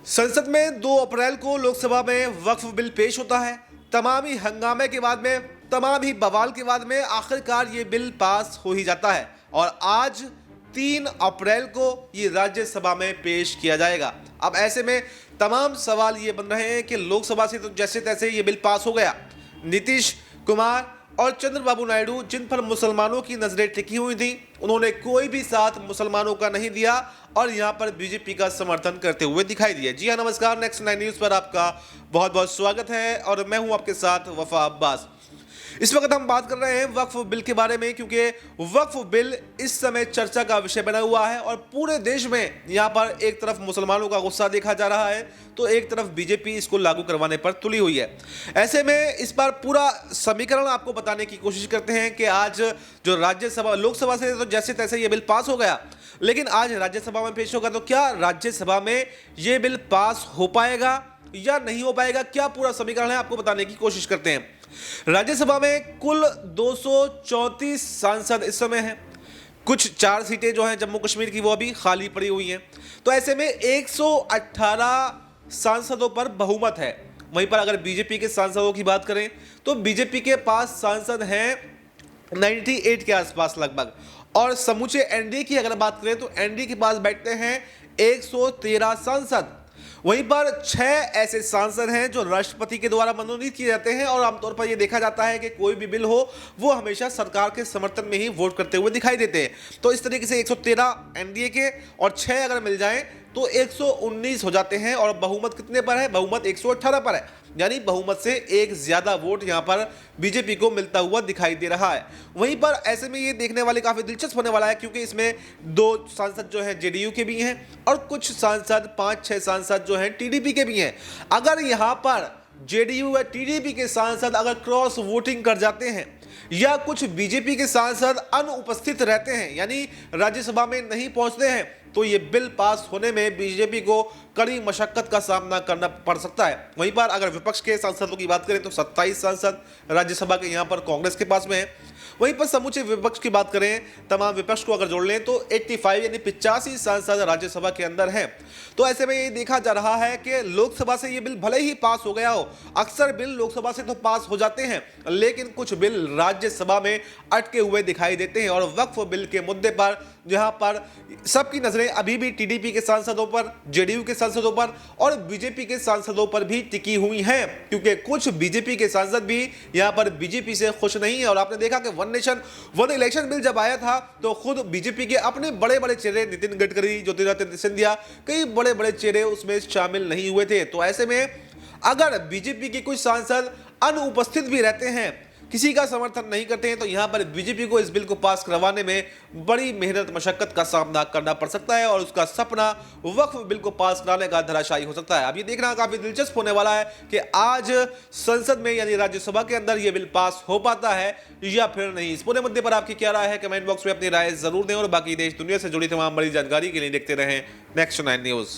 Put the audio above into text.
संसद में 2 अप्रैल को लोकसभा में वक्फ बिल पेश होता है। तमाम ही हंगामे के बाद में, तमाम ही बवाल के बाद में आखिरकार ये बिल पास हो ही जाता है और आज 3 अप्रैल को ये राज्यसभा में पेश किया जाएगा। अब ऐसे में तमाम सवाल ये बन रहे हैं कि लोकसभा से तो जैसे तैसे ये बिल पास हो गया। नीतीश कुमार और चंद्रबाबू नायडू, जिन पर मुसलमानों की नजरें टिकी हुई थी, उन्होंने कोई भी साथ मुसलमानों का नहीं दिया और यहां पर बीजेपी का समर्थन करते हुए दिखाई दिए। जी हां, नमस्कार, नेक्स्ट 9 न्यूज पर आपका बहुत बहुत स्वागत है और मैं हूं आपके साथ वफा अब्बास। इस वक्त हम बात कर रहे हैं वक्फ बिल के बारे में, क्योंकि वक्फ बिल इस समय चर्चा का विषय बना हुआ है और पूरे देश में यहां पर एक तरफ मुसलमानों का गुस्सा देखा जा रहा है तो एक तरफ बीजेपी इसको लागू करवाने पर तुली हुई है। ऐसे में इस बार पूरा समीकरण आपको बताने की कोशिश करते हैं कि आज जो राज्यसभा, लोकसभा से तो जैसे तैसे ये बिल पास हो गया, लेकिन आज राज्यसभा में पेश होगा तो क्या राज्यसभा में ये बिल पास हो पाएगा या नहीं हो पाएगा, क्या पूरा समीकरण है आपको बताने की कोशिश करते हैं। राज्यसभा में कुल 234 सांसद इस समय हैं। कुछ 4 सीटें जो हैं जम्मू कश्मीर की वो अभी खाली पड़ी हुई हैं। तो ऐसे में 118 सांसदों पर बहुमत है। वहीं पर अगर बीजेपी के सांसदों की बात करें तो बीजेपी के पास सांसद हैं 98 के आसपास लगभग, और समूचे एनडीए की अगर बात करें तो एनडीए के पास बैठते हैं 113 सांसद। वहीं पर 6 ऐसे सांसद हैं जो राष्ट्रपति के द्वारा मनोनीत किए जाते हैं और आमतौर पर यह देखा जाता है कि कोई भी बिल हो वो हमेशा सरकार के समर्थन में ही वोट करते हुए दिखाई देते हैं। तो इस तरीके से 113 एनडीए के और 6 अगर मिल जाएं तो 119 हो जाते हैं और बहुमत कितने पर है? बहुमत 118 पर है, यानी बहुमत से एक ज्यादा वोट यहां पर बीजेपी को मिलता हुआ दिखाई दे रहा है। वहीं पर ऐसे में ये देखने वाले काफी दिलचस्प होने वाला है, क्योंकि इसमें 2 सांसद जो हैं जेडीयू के भी हैं और कुछ सांसद 5-6 सांसद जो हैं टीडीपी के भी हैं। अगर यहां पर जेडीयू या टीडीपी के सांसद अगर क्रॉस वोटिंग कर जाते हैं या कुछ बीजेपी के सांसद अनुपस्थित रहते हैं, यानी राज्यसभा में नहीं पहुंचते हैं, तो ये बिल पास होने में बीजेपी को कड़ी मशक्कत का सामना करना पड़ सकता है। वहीं पर अगर विपक्ष के सांसदों की बात करें तो 27 सांसद राज्यसभा के यहां पर कांग्रेस के पास में है। वहीं पर समूचे विपक्ष की बात करें, तमाम विपक्ष को अगर जोड़ लें तो 85 यानी 85 सांसद राज्यसभा के अंदर हैं। तो ऐसे में ये देखा जा रहा है कि लोकसभा से ये बिल भले ही पास हो गया हो, अक्सर बिल लोकसभा से तो पास हो जाते हैं लेकिन कुछ बिल राज्यसभा में अटके हुए दिखाई देते हैं। और वक्फ बिल के मुद्दे पर जहां पर सबकी नजरें अभी भी टीडीपी के सांसदों पर, जेडीयू के सांसदों पर और बीजेपी के सांसदों पर भी टिकी हुई हैं, क्योंकि कुछ बीजेपी के सांसद भी यहां पर बीजेपी से खुश नहीं है। और आपने देखा कि one nation one election bill जब आया था तो खुद बीजेपी के अपने बड़े बड़े चेहरे, नितिन गडकरी, ज्योतिरादित्य सिंधिया, कई बड़े बड़े चेहरे उसमें शामिल नहीं हुए थे। तो ऐसे में अगर बीजेपी के कुछ सांसद अनुपस्थित भी रहते हैं, किसी का समर्थन नहीं करते हैं, तो यहां पर बीजेपी को इस बिल को पास करवाने में बड़ी मेहनत मशक्कत का सामना करना पड़ सकता है और उसका सपना वक्फ बिल को पास कराने का धराशायी हो सकता है। अब ये देखना काफी दिलचस्प होने वाला है कि आज संसद में यानी राज्यसभा के अंदर यह बिल पास हो पाता है या फिर नहीं। इस पूरे मुद्दे पर आपकी क्या राय है? कमेंट बॉक्स में अपनी राय जरूर दें और बाकी देश दुनिया से जुड़ी तमाम बड़ी जानकारी के लिए देखते रहें नेक्स्ट 9 न्यूज।